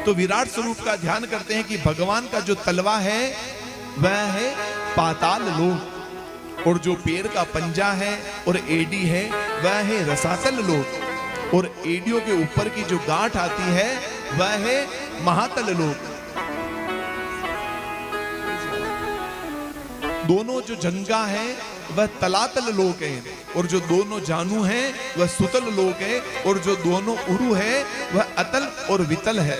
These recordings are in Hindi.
तो विराट स्वरूप का ध्यान करते हैं कि भगवान का जो तलवा है वह है पाताल लोक, और जो पैर का पंजा है और एडी है वह है रसातल लोक, और एडियों के ऊपर की जो गांठ आती है वह है महातल लोक। दोनों जो जंगा है वह तलातल लोक है, और जो दोनों जानू हैं वह सुतल लोक है, और जो दोनों उरु है वह अतल और वितल है।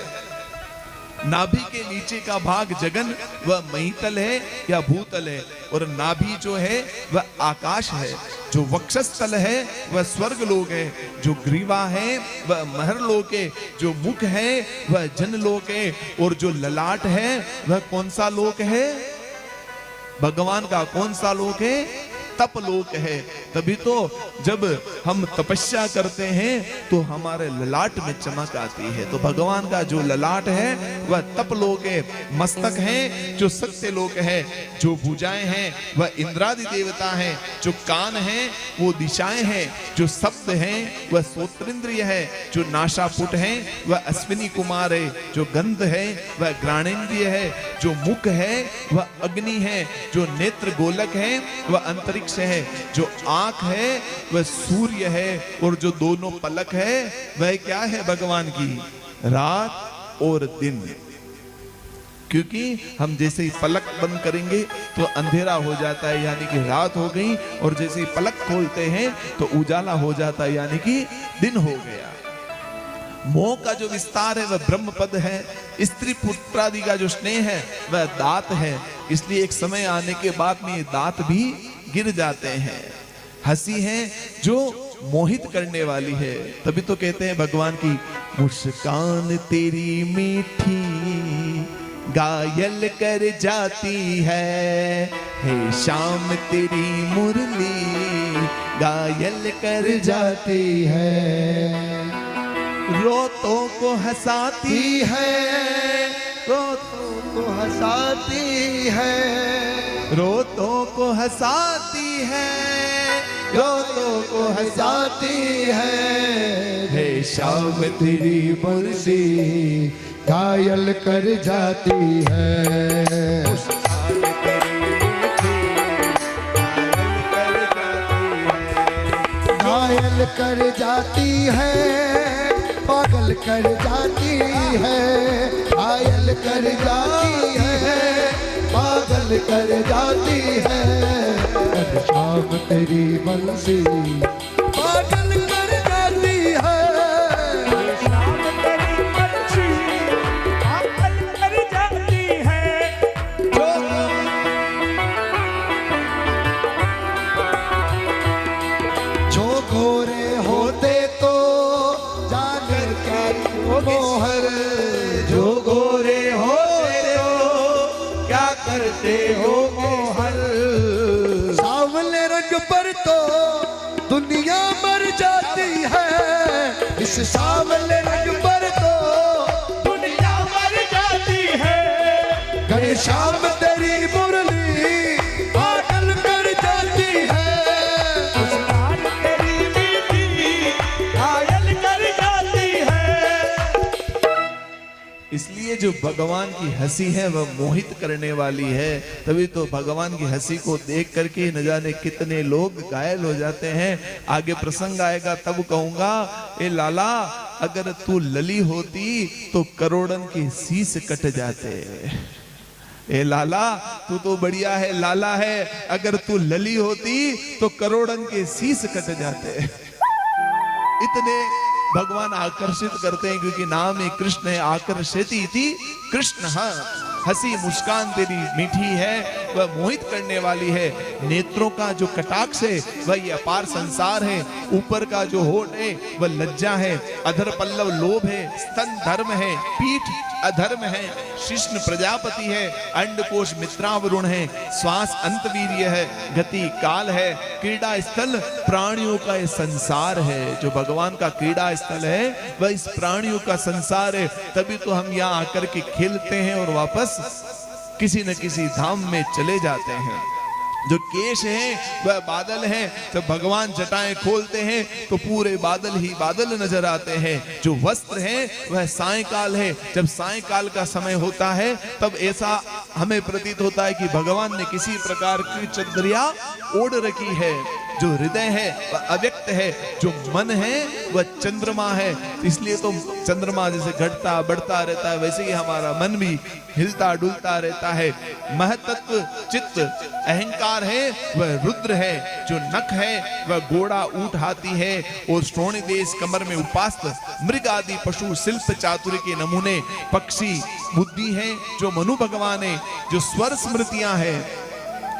नाभि के नीचे का भाग जगन वह महीतल है या भूतल है, और नाभि जो है वह आकाश है। जो वक्षस्थल है वह स्वर्ग लोक है, जो ग्रीवा है वह महर लोक है, जो मुख है वह जन लोक है, और जो ललाट है वह कौन सा लोक है? भगवान का कौन सा लोक है? तप लोक है। तभी तो जब हम तपस्या करते हैं तो हमारे ललाट में चमक आती है। तो भगवान का जो ललाट है वह तप लोक है। मस्तक है जो सत्य लोक है, जो भुजाएं हैं वह इंद्रादि देवता है, जो कान है वो दिशाएं हैं, जो शब्द है वह श्रोत्रेंद्रिय है, जो नासापुट है वह अश्विनी कुमार है, जो गंध है वह घ्राणेन्द्रिय है, जो मुख है वह अग्नि है, जो नेत्र गोलक है वह अंतरिक्ष है, जो आंख है वह सूर्य है, और जो दोनों पलक है वह क्या है भगवान की? रात और दिन। क्योंकि हम जैसे ही पलक बंद करेंगे तो अंधेरा हो जाता है, यानी कि रात हो गई, और जैसे ही पलक खोलते हैं तो उजाला हो जाता है, यानी कि दिन हो गया। मोह का जो विस्तार है वह ब्रह्म पद है। स्त्री पुत्रादि का जो स्नेह है वह दात है। इसलिए एक समय आने के बाद में ये दात भी गिर जाते हैं। हंसी है जो मोहित करने वाली है। तभी तो कहते हैं भगवान की मुस्कान तेरी मीठी घायल कर जाती है, हे शाम तेरी मुरली घायल कर जाती है। रोतों को हंसाती है, रोतों को हंसाती है, रोतों को हंसाती है, रोतों को हंसाती है। हे शाम तेरी मुरली घायल कर जाती है। घायल कर जाती है, पागल कर जाती है, घायल कर जाती है, पागल कर जाती है। शाम तेरी बंसी पागल कर जाती है, शाम तेरी बंसी पागल कर जाती है। जो गोरे होते तो जाने क्या मोहर, जो गोरे होते तो क्या करते हो मोहर। सांवले रंग पर तो दुनिया मर जाती है, इस सांवले रंग पर तो दुनिया मर जाती है। घनश्याम तेरी मुरली पागल कर जाती है। मुस्कान तेरी मीठी घायल कर जाती है। इसलिए जो भगवान की हंसी है वह मोहित करने वाली है। तभी तो भगवान की हंसी को देख करके न जाने कितने लोग घायल हो जाते हैं। आगे प्रसंग आएगा तब कहूंगा, ए लाला अगर तू लली होती तो करोड़न के शीश कट जाते। ए लाला तू तो बढ़िया है, लाला है, अगर तू लली होती तो करोड़न के शीश कट जाते। इतने भगवान आकर्षित करते हैं, क्योंकि नाम ही कृष्ण है। आकर्षति थी कृष्ण। हंसी मुस्कान तेरी मीठी है, वह मोहित करने वाली है। नेत्रों का जो कटाक्ष है वह ये अपार संसार है। ऊपर का जो होठ है वह लज्जा है, अधर पल्लव लोभ है, स्तन धर्म है, पीठ अधर्म है, शिष्ण प्रजापति है, अंडकोश मित्रावरुण है, श्वास अंतवीर्य है, गति काल है, क्रीड़ा स्थल प्राणियों का ये संसार है। जो भगवान का क्रीड़ा स्थल है वह इस प्राणियों का संसार है। तभी तो हम यहाँ आकर के खेलते हैं और वापस किसी न किसी धाम में चले जाते हैं। जो केश है वह बादल है। जब भगवान जटाएं खोलते हैं तो पूरे बादल ही बादल नजर आते हैं। जो वस्त्र है वह सायंकाल है। जब सायंकाल का समय होता है तब ऐसा हमें प्रतीत होता है कि भगवान ने किसी प्रकार की चंद्रिया ओढ़ रखी है। जो हृदय है वह अव्यक्त है, जो मन है वह चंद्रमा है। इसलिए तो चंद्रमा जैसे घटता बढ़ता रहता है वैसे ही हमारा मन भी हिलता डुलता रहता है। महतत्व चित्त अहंकार है वह रुद्र है। जो नख है वह घोड़ा ऊंट हाथी है। और श्रोणी देश कमर में उपास्त मृग आदि पशु शिल्प चातुर्य के नमूने पक्षी बुद्धि है जो मनु भगवान है। जो स्वर स्मृतियां है,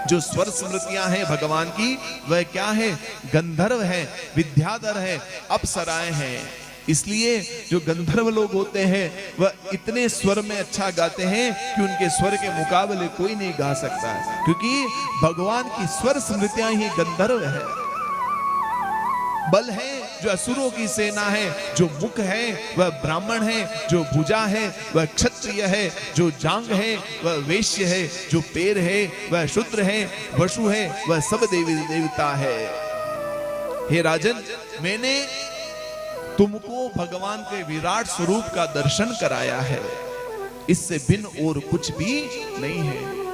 जो स्वर स्मृतियां हैं भगवान की वह क्या है? गंधर्व है, विद्याधर है, अप्सराएं हैं। इसलिए जो गंधर्व लोग होते हैं वह इतने स्वर में अच्छा गाते हैं कि उनके स्वर के मुकाबले कोई नहीं गा सकता, क्योंकि भगवान की स्वर स्मृतियां ही गंधर्व है। बल है जो असुरों की सेना है। जो मुख है वह ब्राह्मण है। जो भुजा है वह क्षत्रिय है। जो जांग है वह वैश्य है। जो पैर है वह शूद्र है। वसु है वह सब देवी देवता है। हे राजन, मैंने तुमको भगवान के विराट स्वरूप का दर्शन कराया है, इससे भिन्न और कुछ भी नहीं है।